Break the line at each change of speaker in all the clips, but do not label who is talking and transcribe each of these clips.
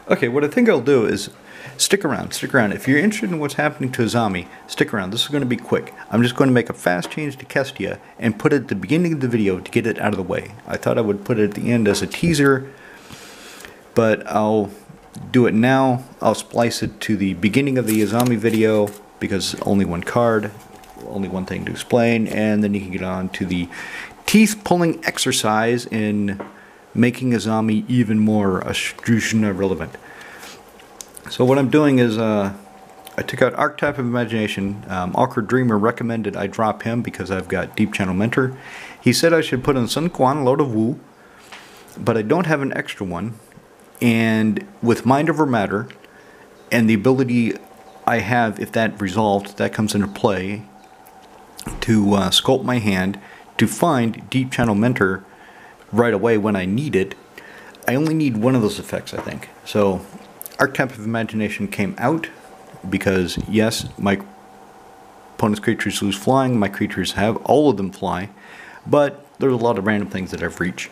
Okay, what I think I'll do is stick around. If you're interested in what's happening to Azami, stick around. This is going to be quick. I'm just going to make a fast change to Kestia and put it at the beginning of the video to get it out of the way. I thought I would put it at the end as a teaser, but I'll do it now. I'll splice it to the beginning of the Azami video because only one card, only one thing to explain, and then you can get on to the teeth-pulling exercise in making Azami even more Astrushna relevant. So what I'm doing is I took out Archetype of Imagination. AwkwardDreamer recommended I drop him because I've got Deep Channel Mentor. He said I should put in Sun Quan, Load of Wu, but I don't have an extra one. And with Mind Over Matter and the ability I have, if that resolved, that comes into play, to sculpt my hand to find Deep Channel Mentor right away when I need it. I only need one of those effects, I think. So Archetype of Imagination came out because, yes, my opponent's creatures lose flying, my creatures have all of them fly, but there's a lot of random things that have reach.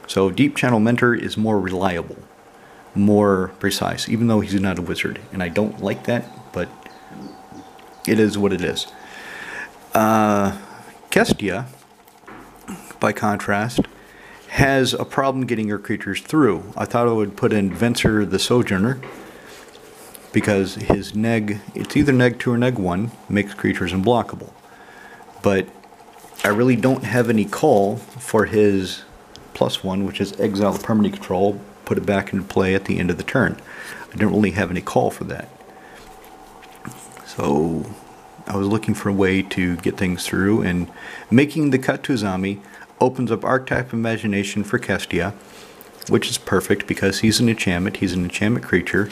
So Deep Channel Mentor is more reliable, more precise, even though he's not a wizard. And I don't like that, but it is what it is. Kestia, by contrast, has a problem getting her creatures through. I thought I would put in Venser the Sojourner because his neg, it's either neg 2 or neg 1, makes creatures unblockable. But I really don't have any call for his +1, which is exile the permanent control, put it back into play at the end of the turn. I didn't really have any call for that. So I was looking for a way to get things through, and making the cut to Azami opens up Archetype of Imagination for Kestia, which is perfect because he's an enchantment creature.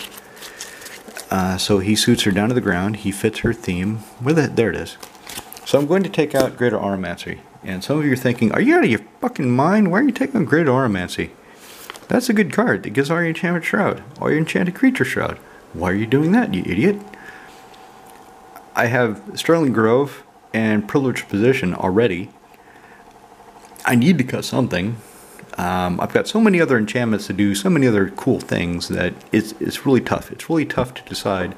So he suits her down to the ground, he fits her theme. There it is. So I'm going to take out Greater Auramancy. And some of you are thinking, are you out of your fucking mind? Why are you taking Greater Auramancy? That's a good card. It gives all your enchantment shroud, all your enchanted creature shroud. Why are you doing that, you idiot? I have Sterling Grove and Privileged Position already. I need to cut something. I've got so many other enchantments to do, so many other cool things that it's really tough. It's really tough to decide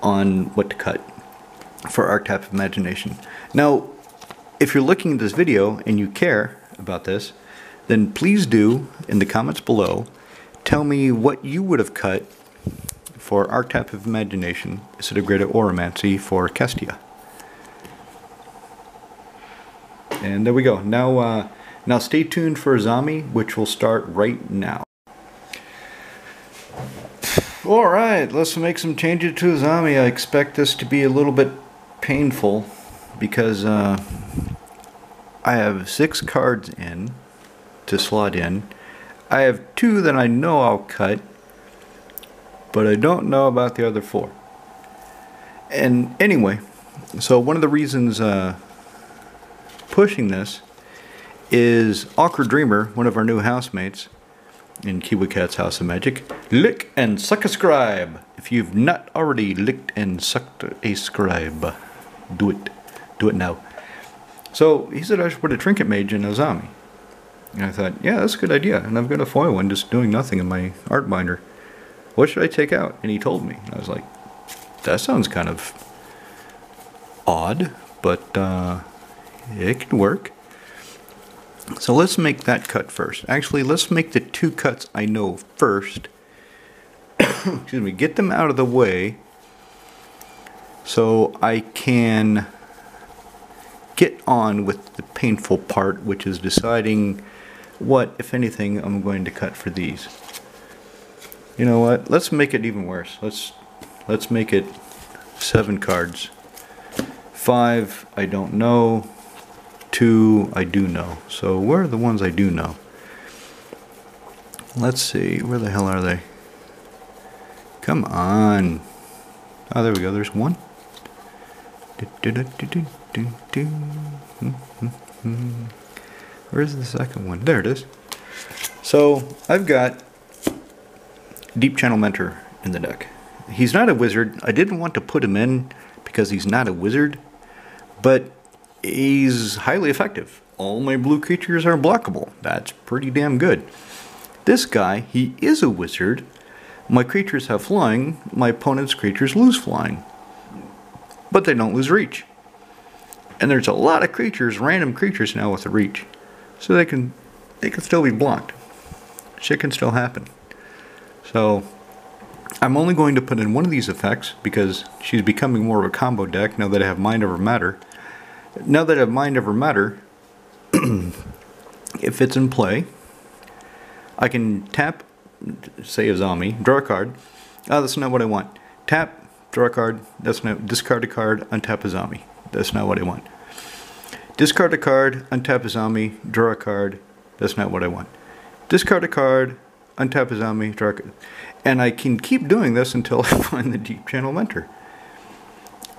on what to cut for Archetype of Imagination. Now, if you're looking at this video and you care about this, then please do, in the comments below, tell me what you would have cut for Archetype of Imagination instead of Greater Auramancy for Kestia. And there we go. Now stay tuned for Azami, which will start right now. Alright, let's make some changes to Azami. I expect this to be a little bit painful because I have 6 cards in to slot in. I have 2 that I know I'll cut, but I don't know about the other 4. And anyway, so one of the reasons pushing this is AwkwardDreamer, one of our new housemates in Kiwi Cat's House of Magic. Lick and suck a scribe. If you've not already licked and sucked a scribe, do it. Do it now. So he said I should put a Trinket Mage in Azami. And I thought, yeah, that's a good idea. And I've got a foil one just doing nothing in my art binder. What should I take out? And he told me. And I was like, that sounds kind of odd, but it can work. So let's make that cut first. Actually, let's make the 2 cuts I know first. Excuse me, get them out of the way so I can get on with the painful part, which is deciding what, if anything, I'm going to cut for these. You know what? Let's make it even worse. Let's make it 7 cards. 5 I don't know. 2 I do know. So where are the ones I do know? Let's see. Where the hell are they? Come on. Oh, there we go. There's 1. Where's the second one? There it is. So I've got Deep Channel Mentor in the deck. He's not a wizard. I didn't want to put him in because he's not a wizard, but he's highly effective. All my blue creatures are blockable. That's pretty damn good. This guy, he is a wizard, My creatures have flying, my opponent's creatures lose flying. But they don't lose reach. And there's a lot of creatures, random creatures now with a reach. So they can still be blocked. Shit can still happen. So I'm only going to put in one of these effects because she's becoming more of a combo deck now that I have Mind Over Matter. Now that I have Mind Over Matter, if it's in play, I can tap, say Azami, draw a card. Oh, that's not what I want. Tap, draw a card. That's not. Discard a card, untap Azami. That's not what I want. Discard a card, untap Azami, draw a card. That's not what I want. Discard a card, untap Azami, draw a card. And I can keep doing this until I find the Deep Channel Mentor.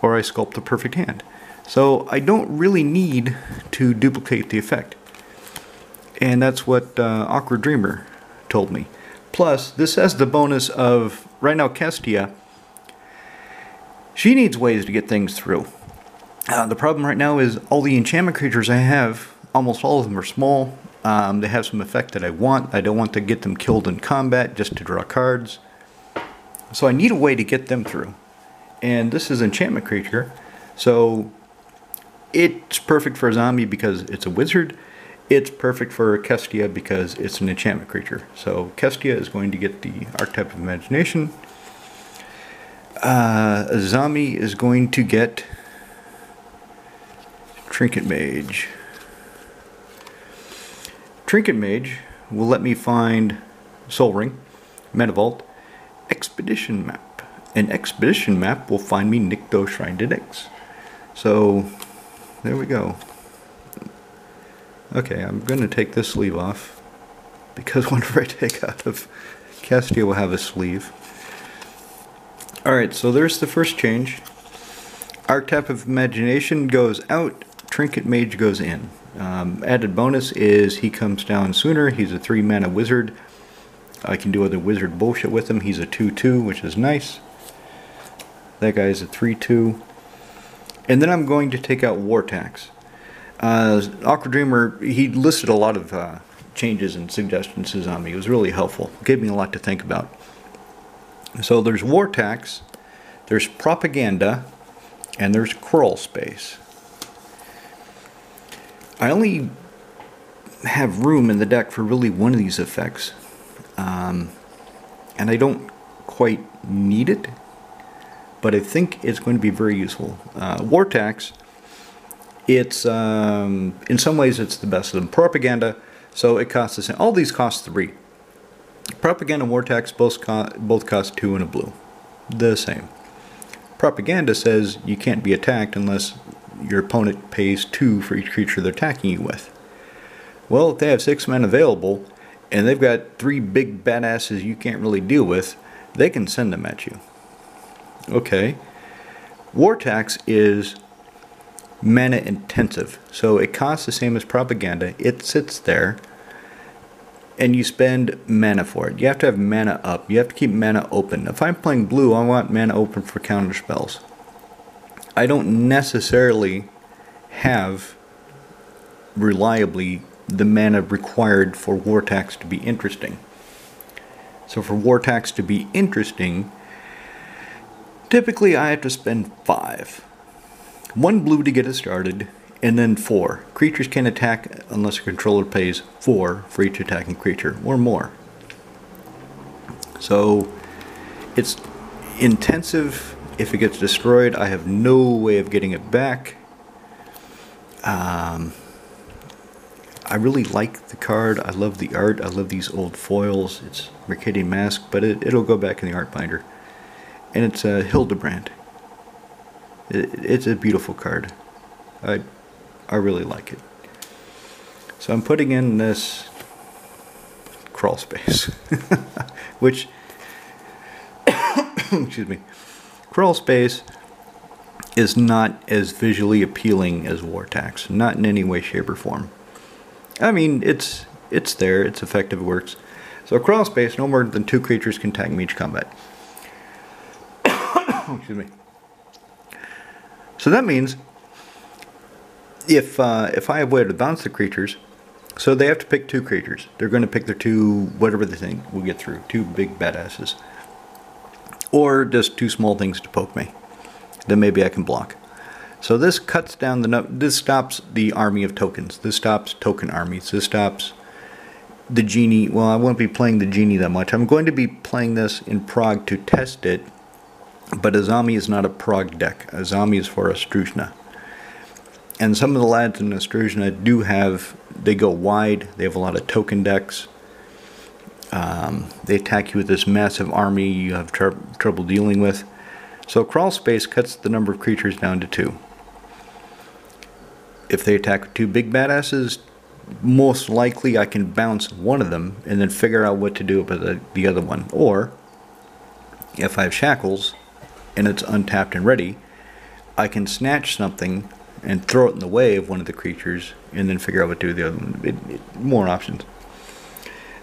Or I sculpt the perfect hand. So I don't really need to duplicate the effect. And that's what AwkwardDreamer told me. Plus, this has the bonus of, right now Kestia, she needs ways to get things through. The problem right now is all the enchantment creatures I have, almost all of them are small. They have some effect that I want. I don't want to get them killed in combat just to draw cards. So I need a way to get them through. And this is enchantment creature. So it's perfect for Azami because it's a wizard. It's perfect for Kestia because it's an enchantment creature. So Kestia is going to get the Archetype of Imagination. Azami is going to get Trinket Mage. Trinket Mage will let me find Soul Ring, Mana Vault, Expedition Map. An Expedition Map will find me Nikto Shrine to Nyx. So there we go. Okay, I'm going to take this sleeve off because whenever I take out of Kestia, we'll have a sleeve. Alright, so there's the first change. Archetype of Imagination goes out, Trinket Mage goes in. Added bonus is he comes down sooner. He's a 3-mana wizard. I can do other wizard bullshit with him. He's a 2-2, which is nice. That guy's a 3-2. And then I'm going to take out War Tax. AwkwardDreamer, he listed a lot of changes and suggestions to Azami. It was really helpful. It gave me a lot to think about. So there's War Tax, there's Propaganda, and there's Crawl Space. I only have room in the deck for really one of these effects. And I don't quite need it, but I think it's going to be very useful. War Tax, it's in some ways it's the best of them. Propaganda, so it costs the same. All these cost 3. Propaganda and War Tax both cost 2 and a blue. The same. Propaganda says you can't be attacked unless your opponent pays 2 for each creature they're attacking you with. Well, if they have 6 men available, and they've got 3 big badasses you can't really deal with, they can send them at you. Okay. War Tax is mana intensive, so it costs the same as Propaganda. It sits there, and you spend mana for it. You have to have mana up. You have to keep mana open. If I'm playing blue, I want mana open for counter spells. I don't necessarily have reliably the mana required for War Tax to be interesting. So for War Tax to be interesting, typically I have to spend 5. 1 blue to get it started, and then 4. Creatures can attack unless a controller pays 4 for each attacking creature, or more. So it's intensive. If it gets destroyed, I have no way of getting it back. I really like the card. I love the art. I love these old foils. It's Mercadian Mask, but it'll go back in the art binder. And it's a Hildebrand. It's a beautiful card. I really like it. So I'm putting in this Crawl Space, which, excuse me, Crawl Space is not as visually appealing as War Tax. Not in any way, shape, or form. I mean, it's there, it's effective, it works. So Crawl Space, no more than 2 creatures can tag me each combat. Excuse me. So that means if I have a way to bounce the creatures, so they have to pick 2 creatures. They're going to pick their 2, whatever they think will get through, 2 big badasses. or just two small things to poke me. Then maybe I can block. So this cuts down this stops the army of tokens. This stops token armies. This stops the genie. Well, I won't be playing the genie that much. I'm going to be playing this in Prague to test it, but Azami is not a Prague deck. Azami is for Astruzhna. And some of the lads in Astruzhna do have, they go wide, they have a lot of token decks. They attack you with this massive army you have trouble dealing with. So crawl space cuts the number of creatures down to 2. If they attack with 2 big badasses, most likely I can bounce one of them and then figure out what to do with the other one. Or, if I have shackles and it's untapped and ready, I can snatch something and throw it in the way of one of the creatures and then figure out what to do with the other one. More options.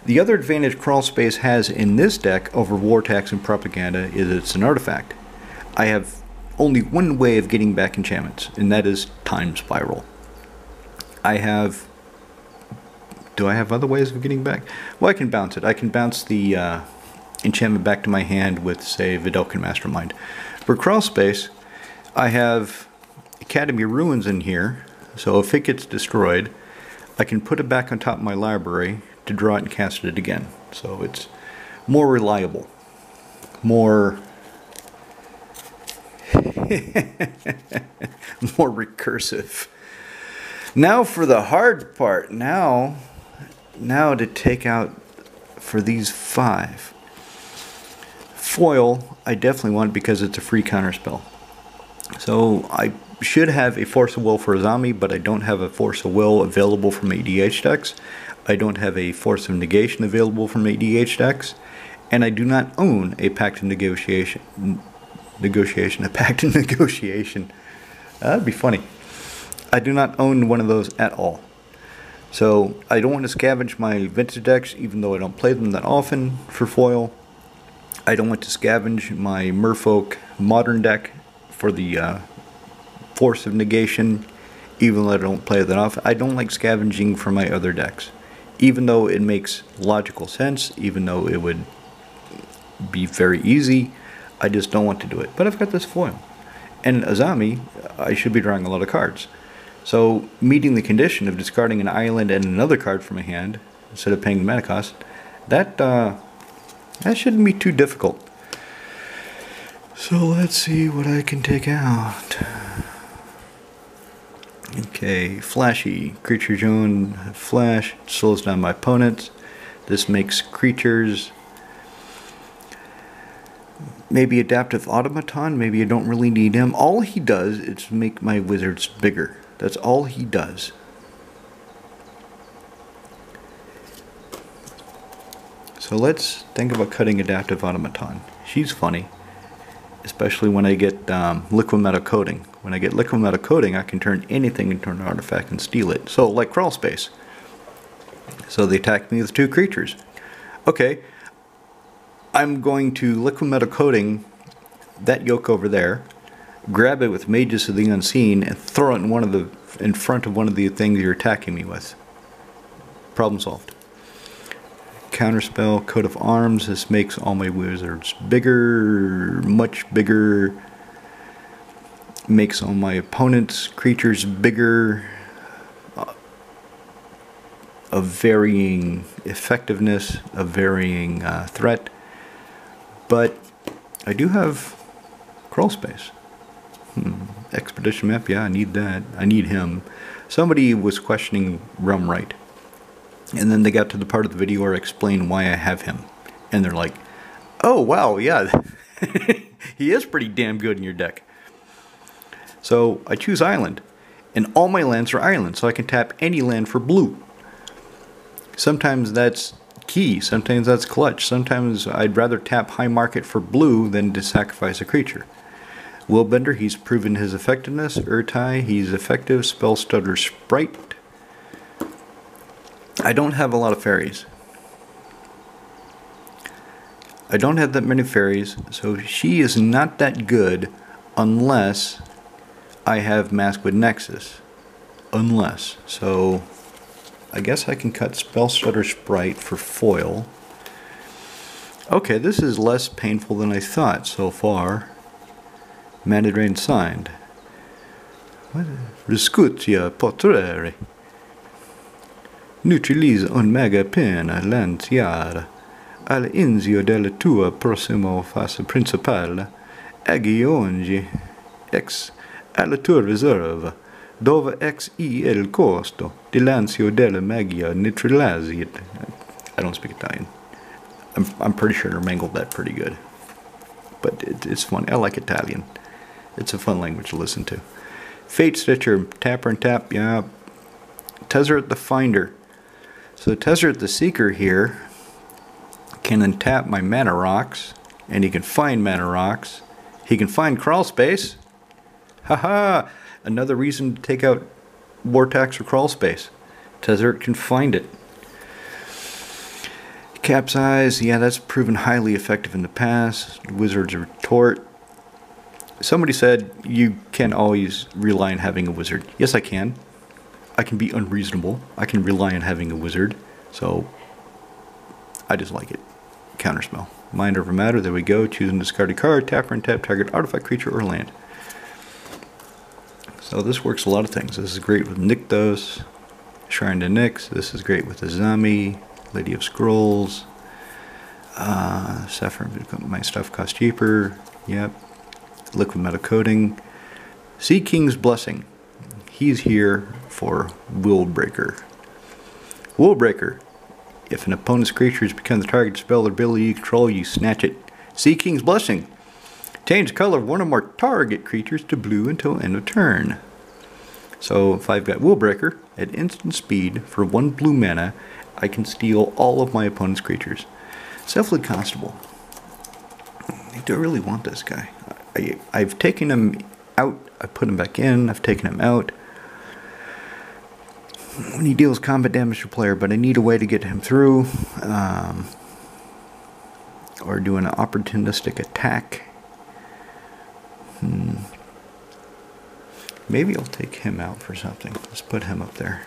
The other advantage crawl space has in this deck over war tax and propaganda is it's an artifact. I have only one way of getting back enchantments, and that is time spiral. Do I have other ways of getting back? Well, I can bounce it. I can bounce the enchantment back to my hand with, say, Vidalcan Mastermind. For crawl space, I have Academy Ruins in here, so if it gets destroyed, I can put it back on top of my library to draw it and cast it again. So it's more reliable. More more recursive. Now for the hard part. Now to take out for these 5. Foil, I definitely want because it's a free counterspell. So I should have a Force of Will for Azami, but I don't have a Force of Will available from ADH decks. I don't have a Force of Negation available from ADH decks. And I do not own a Pact of Negotiation. A Pact of Negotiation. That'd be funny. I do not own one of those at all. So I don't want to scavenge my vintage decks, even though I don't play them that often for foil. I don't want to scavenge my Merfolk modern deck for the Force of Negation, even though I don't play that often. I don't like scavenging for my other decks, even though it makes logical sense, even though it would be very easy. I just don't want to do it. But I've got this foil. And Azami, I should be drawing a lot of cards. So, meeting the condition of discarding an island and another card from my hand, instead of paying the mana cost, that shouldn't be too difficult. So let's see what I can take out. Okay, flashy. Creature zone, flash, slows down my opponents. This makes creatures... Maybe Adaptive Automaton, maybe I don't really need him. All he does is make my wizards bigger. That's all he does. So let's think about cutting Adaptive Automaton. She's funny, especially when I get Liquid Metal Coating. When I get Liquid Metal Coating, I can turn anything into an artifact and steal it. So, like Crawl Space. So they attack me with 2 creatures. Okay. I'm going to Liquid Metal Coating that yoke over there, grab it with Mages of the Unseen, and throw it in front of one of the things you're attacking me with. Problem solved. Counterspell, Coat of Arms. This makes all my wizards bigger, much bigger. Makes all my opponents' creatures bigger. Of varying effectiveness, of varying threat. But I do have crawl space. Expedition map, yeah, I need that. I need him. Somebody was questioning Realm Right. And then they got to the part of the video where I explain why I have him. And they're like, oh, wow, yeah. He is pretty damn good in your deck. So I choose island. And all my lands are islands, so I can tap any land for blue. Sometimes that's key, sometimes that's clutch. Sometimes I'd rather tap high market for blue than to sacrifice a creature. Willbender, he's proven his effectiveness. Urtai, he's effective. Spell Stutter Sprite. I don't have a lot of fairies. I don't have that many fairies, so she is not that good unless I have Mask with Nexus. Unless. So I guess I can cut Spell Stutter Sprite for foil. Okay, this is less painful than I thought so far. Mandarin signed. Riscutia potrere. N'utilizza un mega pena lanciare all'inizio della tua prossima fase principale, aghi ogni ex alla tua riserva, dove ex il costo di lancio della magia neutralizzato. I don't speak Italian. I'm pretty sure I mangled that pretty good. But it's fun. I like Italian. It's a fun language to listen to. Fate Stitcher, tapper and tap, yeah. Tezzeret the Finder. So Tezzeret the Seeker here can untap my mana rocks, and he can find mana rocks. He can find crawl space. Haha! Another reason to take out Vortex or crawl space. Tezzeret can find it. Capsize, yeah, that's proven highly effective in the past. Wizard's Retort. Somebody said you can't always rely on having a wizard. Yes, I can. I can be unreasonable. I can rely on having a wizard. So, I just like it. Counterspell. Mind over matter, there we go. Choose and discard a card. Tap or untap target artifact, creature, or land. So this works a lot of things. This is great with Nykthos, Shrine to Nyx. This is great with Azami, Lady of Scrolls. Saffron, my stuff costs cheaper. Yep. Liquid metal coating. Sea King's Blessing. He's here for Will Breaker. Will Breaker. If an opponent's creature has become the target of spell or ability you control, you snatch it. Sea King's Blessing. Change the color of one or more target creatures to blue until end of turn. So if I've got Will Breaker at instant speed for 1 blue mana, I can steal all of my opponent's creatures. Selfless Constable. Do I really want this guy? I've taken him out, I put him back in, I've taken him out. When he deals combat damage to a player, but I need a way to get him through. Or do an opportunistic attack. Maybe I'll take him out for something. Let's put him up there.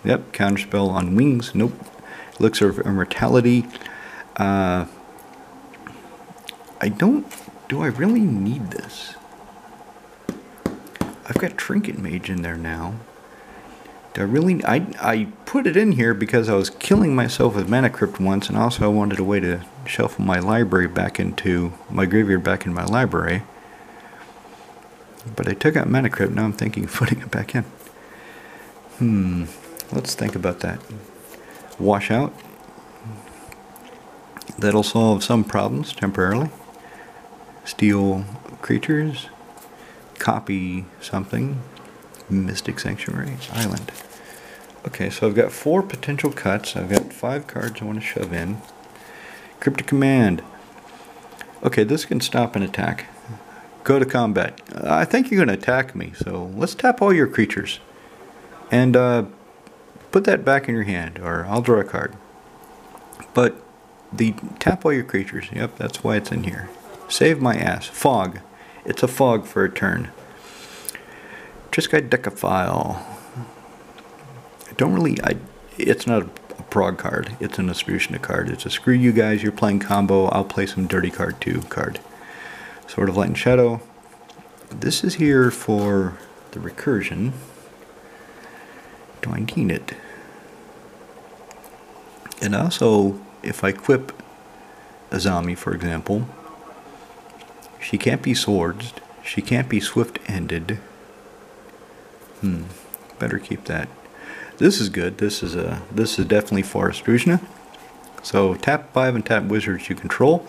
Yep, counterspell on wings. Nope. Elixir of Immortality. Do I really need this? I've got Trinket Mage in there now. Do I really? I put it in here because I was killing myself with Mana Crypt once, and also I wanted a way to shuffle my library back into my graveyard back in my library. But I took out Mana Crypt. Now I'm thinking of putting it back in. Let's think about that. Wash out. That'll solve some problems temporarily. Steal creatures. Copy something. Mystic Sanctuary Island. Okay, so I've got 4 potential cuts. I've got 5 cards I want to shove in. Cryptic Command. Okay, this can stop an attack. Go to combat. I think you're going to attack me, so let's tap all your creatures. And put that back in your hand, or I'll draw a card. But the tap all your creatures. Yep, that's why it's in here. Save my ass. Fog. It's a fog for a turn. Triskai Decaphile. It's not a prog card. It's an Aspirational card. It's a screw you guys, you're playing combo, I'll play some dirty card 2 card. Sword of Light and Shadow. This is here for the recursion. Do I need it? And also, if I equip Azami, for example, she can't be swords. She can't be swift-ended. Better keep that. This is good. This is definitely for Aspirational. So tap 5 and tap wizards you control,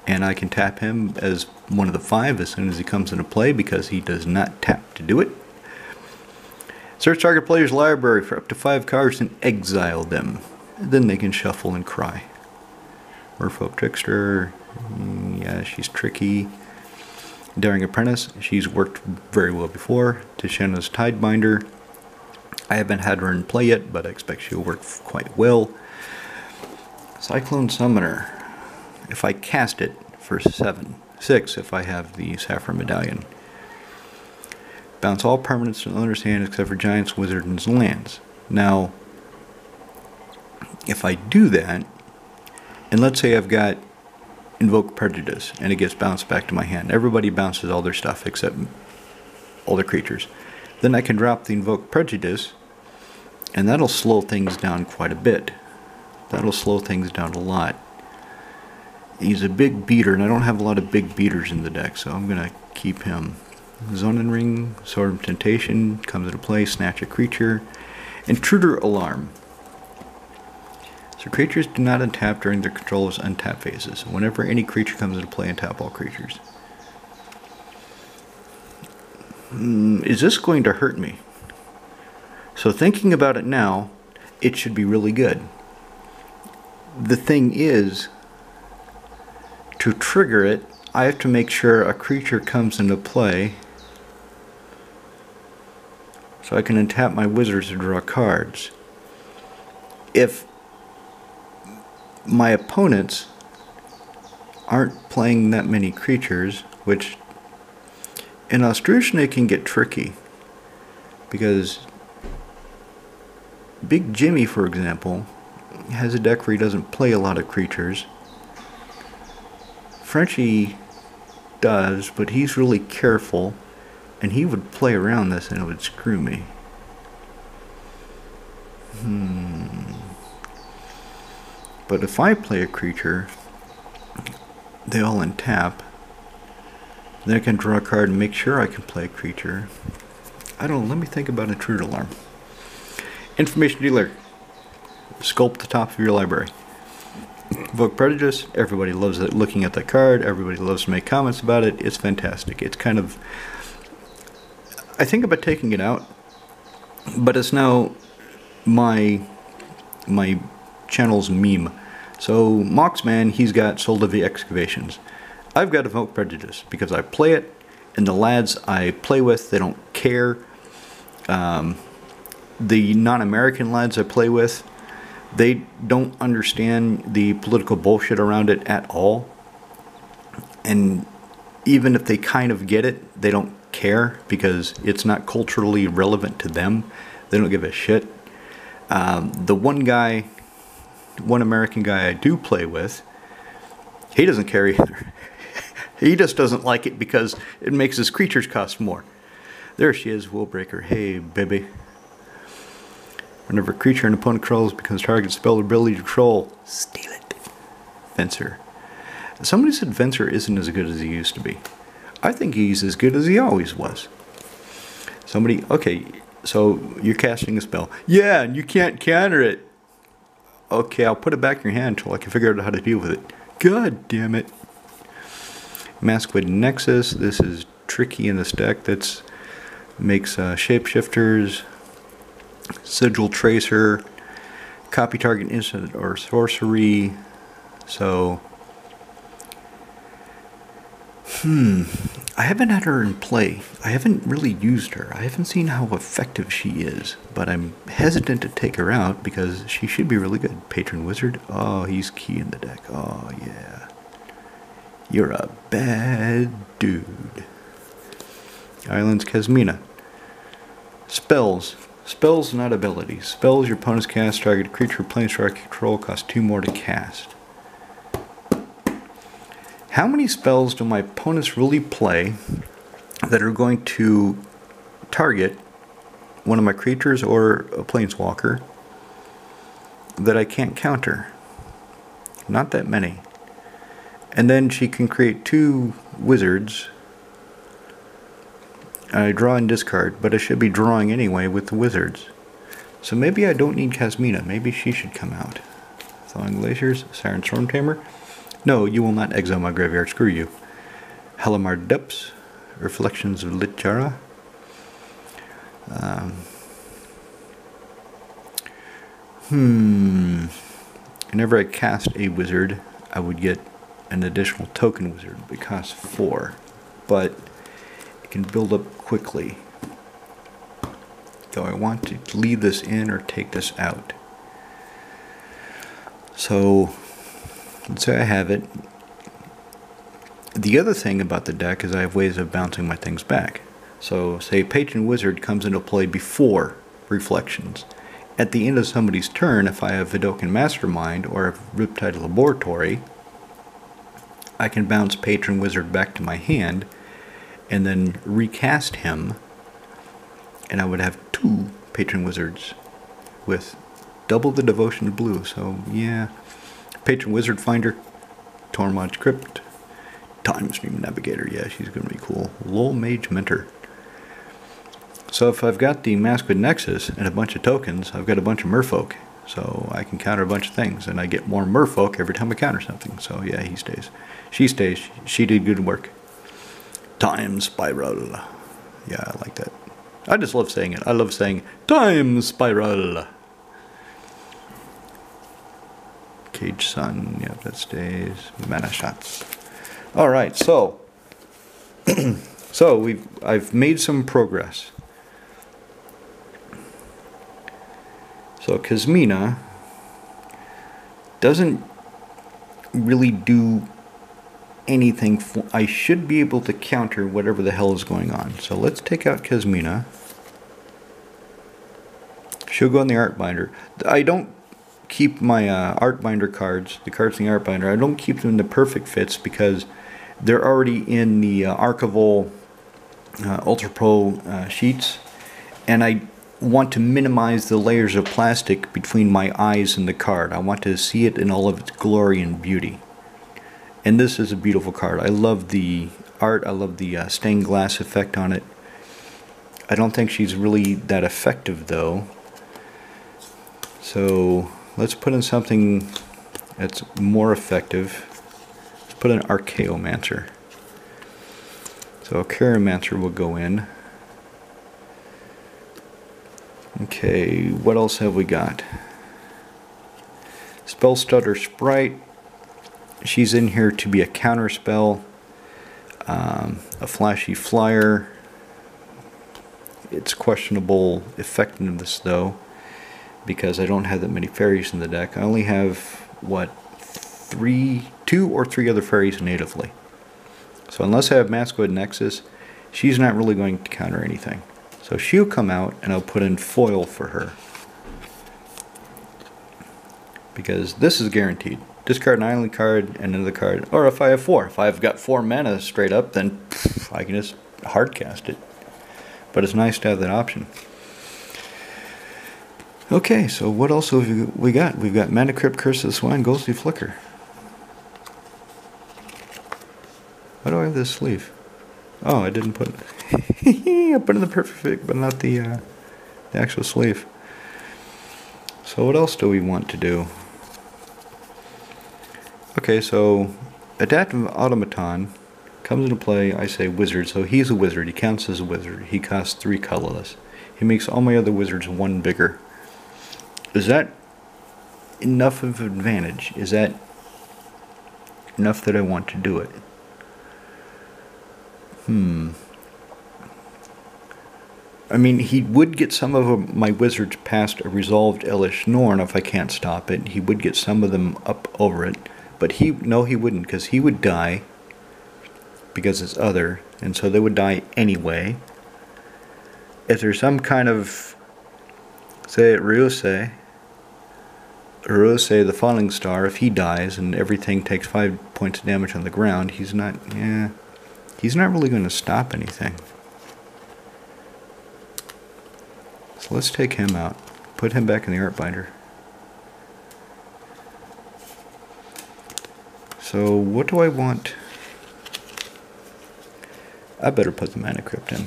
and I can tap him as one of the 5 as soon as he comes into play because he does not tap to do it. Search target player's library for up to 5 cards and exile them. Then they can shuffle and cry. Merfolk Trickster. Yeah, she's tricky. Daring Apprentice. She's worked very well before. Tishana's Tidebinder. I haven't had her in play yet, but I expect she'll work quite well. Cyclone Summoner. If I cast it for 6 if I have the Saffron Medallion. Bounce all permanents to owner's hand except for giants, wizards, and lands. Now, if I do that, and let's say I've got invoke Prejudice, and it gets bounced back to my hand. Everybody bounces all their stuff except all the creatures. Then I can drop the invoke Prejudice, and that'll slow things down quite a bit. That'll slow things down a lot. He's a big beater, and I don't have a lot of big beaters in the deck, so I'm going to keep him. Zonin Ring, Sword of Temptation, comes into play, snatch a creature. Intruder Alarm. So creatures do not untap during their controller's untap phases. Whenever any creature comes into play, untap all creatures. Is this going to hurt me? So thinking about it now, it should be really good. The thing is, to trigger it, I have to make sure a creature comes into play so I can untap my wizards to draw cards. If my opponents aren't playing that many creatures, which in Austrasian it can get tricky, because Big Jimmy, for example, has a deck where he doesn't play a lot of creatures. Frenchie does, but he's really careful, and he would play around this and it would screw me. But if I play a creature, they all untap. Then I can draw a card and make sure I can play a creature. I don't know, let me think about Intruder Alarm. Information Dealer. Sculpt the top of your library. Invoke Prejudice. Everybody loves it, looking at that card. Everybody loves to make comments about it. It's fantastic. It's kind of... I think about taking it out, but it's now my channel's meme. So Moxman, he's got Soul of the Excavations. I've got Invoke Prejudice because I play it, and the lads I play with, they don't care. The non-American lads I play with, they don't understand the political bullshit around it at all. And even if they kind of get it, they don't care because it's not culturally relevant to them. They don't give a shit. The one American guy I do play with, he doesn't care either. He just doesn't like it because it makes his creatures cost more. There she is, Willbreaker. Hey, baby. Whenever a creature an opponent controls becomes target spell ability to control, steal it. Fencer. Somebody said Fencer isn't as good as he used to be. I think he's as good as he always was. Somebody, okay, so you're casting a spell. Yeah, and you can't counter it. Okay, I'll put it back in your hand until I can figure out how to deal with it. God damn it. Masquerade Nexus. This is tricky in this deck. That's makes shapeshifters. Sigil Tracer, copy target instant or sorcery. So, I haven't had her in play. I haven't really used her. I haven't seen how effective she is, but I'm hesitant to take her out because she should be really good. Patron Wizard. Oh, he's key in the deck. Oh, yeah. You're a bad dude. Islands Kasmina. Spells. Spells, not abilities. Spells your opponent's cast, target creature, planeswalker control, cost 2 more to cast. How many spells do my opponents really play that are going to target one of my creatures or a planeswalker that I can't counter? Not that many. And then she can create 2 wizards. I draw and discard, but I should be drawing anyway with the wizards. So maybe I don't need Kasmina. Maybe she should come out. Thawing Glaciers, Siren Stormtamer. No, you will not exile my graveyard. Screw you. Halimar Depths, Reflections of Lichara. Whenever I cast a wizard, I would get an additional token wizard. It costs 4, but it can build up quickly. Do I want to leave this in or take this out? So, let's say I have it. The other thing about the deck is I have ways of bouncing my things back. So, say Patron Wizard comes into play before Reflections. At the end of somebody's turn, if I have Vidocan Mastermind or a Riptide Laboratory, I can bounce Patron Wizard back to my hand and then recast him, and I would have 2 Patron Wizards with double the devotion to blue. So yeah, Patron Wizard Finder, Tormod's Crypt, Time Stream Navigator. Yeah, she's gonna be cool. Lol Mage Mentor. So if I've got the Masquerade Nexus and a bunch of tokens, I've got a bunch of merfolk. So I can counter a bunch of things, and I get more merfolk every time I counter something. So yeah, he stays. She stays. She did good work. Time Spiral. Yeah, I like that. I just love saying it. I love saying Time Spiral. Cage Sun. Yeah, that stays. Mana Shots. All right, so I've made some progress. So Kasmina doesn't really do anything. I should be able to counter whatever the hell is going on. So let's take out Kasmina. She'll go in the Art Binder. I don't keep my Art Binder cards, the cards in the Art Binder, I don't keep them in the perfect fits because they're already in the Archival Ultra Pro sheets, and I want to minimize the layers of plastic between my eyes and the card. I want to see it in all of its glory and beauty. And this is a beautiful card. I love the art. I love the stained glass effect on it. I don't think she's really that effective though. So let's put in something that's more effective. Let's put in Archaeomancer. So Archaeomancer will go in. Okay, what else have we got? Spellstutter Sprite. She's in here to be a counter spell. A flashy flyer. It's questionable effectiveness though, because I don't have that many fairies in the deck. I only have, what, 2 or 3 other fairies natively. So unless I have Masquerade Nexus, she's not really going to counter anything. So she'll come out, and I'll put in foil for her. Because this is guaranteed. Discard an island card and another card. Or if I have 4. If I've got 4 mana straight up, then I can just hardcast it. But it's nice to have that option. Okay, so what else have we got? We've got Mana Crypt, Curse of the Swine, Ghostly Flicker. Why do I have this sleeve? Oh, I didn't put it. I put in the perfect fit, but not the actual sleeve. So what else do we want to do? Okay, so Adaptive Automaton comes into play. I say wizard, so he's a wizard. He counts as a wizard. He costs 3 colorless. He makes all my other wizards 1 bigger. Is that enough of an advantage? Is that enough that I want to do it? I mean, he would get some of my wizards past a resolved Elish Norn if I can't stop it. He would get some of them up over it. But no, he wouldn't, because he would die because it's other, and so they would die anyway. If there's some kind of, say, Ryusei, the Falling Star, if he dies and everything takes 5 points of damage on the ground, he's not really going to stop anything. So let's take him out. Put him back in the Art Binder. So what do I want? I better put the Mana Crypt in.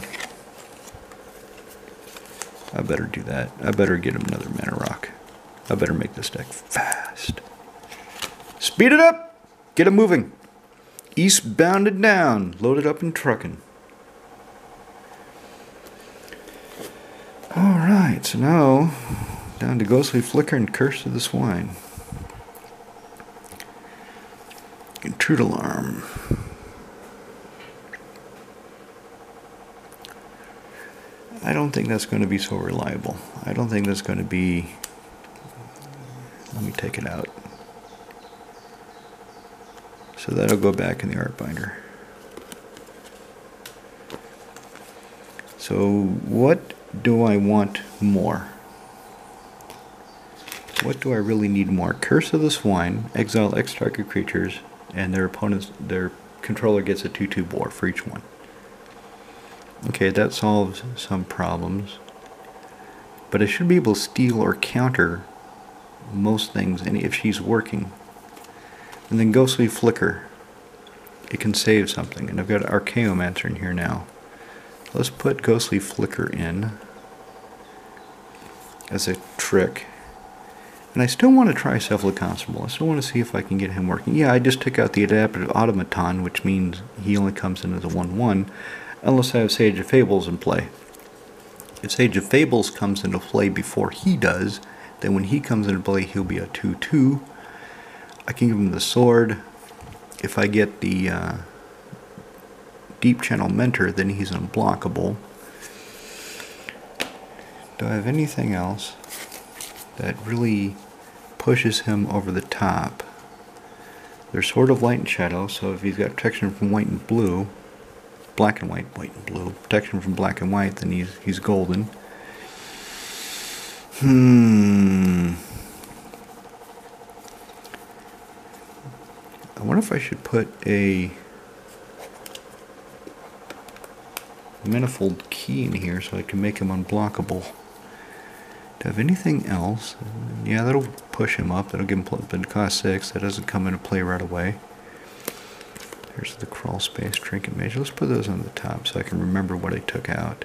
I better do that. I better get him another Mana Rock. I better make this deck fast. Speed it up! Get him moving. Eastbound and down. Load it up and trucking. Alright, so now down to Ghostly Flicker and Curse of the Swine. Intrude Alarm. I don't think that's going to be so reliable. I don't think that's going to be... Let me take it out. So that'll go back in the Art Binder. So what do I want more? What do I really need more? Curse of the Swine, exile X target creatures, and their controller gets a 2/2 bore for each one. Okay, that solves some problems. But I should be able to steal or counter most things if she's working. And then Ghostly Flicker. It can save something. And I've got Archaeomancer in here now. Let's put Ghostly Flicker in as a trick. And I still want to try Cephalid Constable. I still want to see if I can get him working. Yeah, I just took out the Adaptive Automaton, which means he only comes in as a 1/1, unless I have Sage of Fables in play. If Sage of Fables comes into play before he does, then when he comes into play, he'll be a 2/2. I can give him the sword. If I get the Deep Channel Mentor, then he's unblockable. Do I have anything else that really pushes him over the top? There's Sword of Light and Shadow, so if he's got protection from white and blue, black and white, white and blue, protection from black and white, then he's golden. I wonder if I should put a manifold key in here so I can make him unblockable. Do I have anything else? Yeah, that'll push him up. That'll give him, but it costs 6. That doesn't come into play right away. Here's the Crawl Space, Trinket Mage. Let's put those on the top so I can remember what I took out.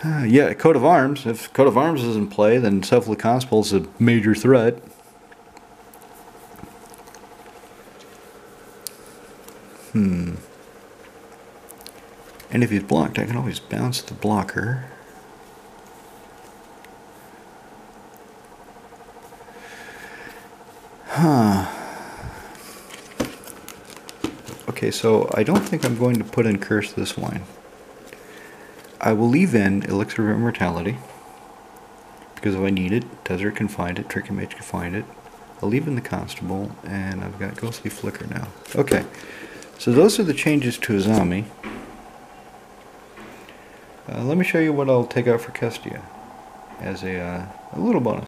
Yeah, Coat of Arms. If Coat of Arms is in play, then Cephalid Constable is a major threat. And if he's blocked, I can always bounce the blocker. Okay, so I don't think I'm going to put in Curse this line. I will leave in Elixir of Immortality, because if I need it, Desert can find it, Trinket Mage can find it. I'll leave in the Constable, and I've got Ghostly Flicker now. Okay, so those are the changes to Azami. Let me show you what I'll take out for Kestia as a little bonus.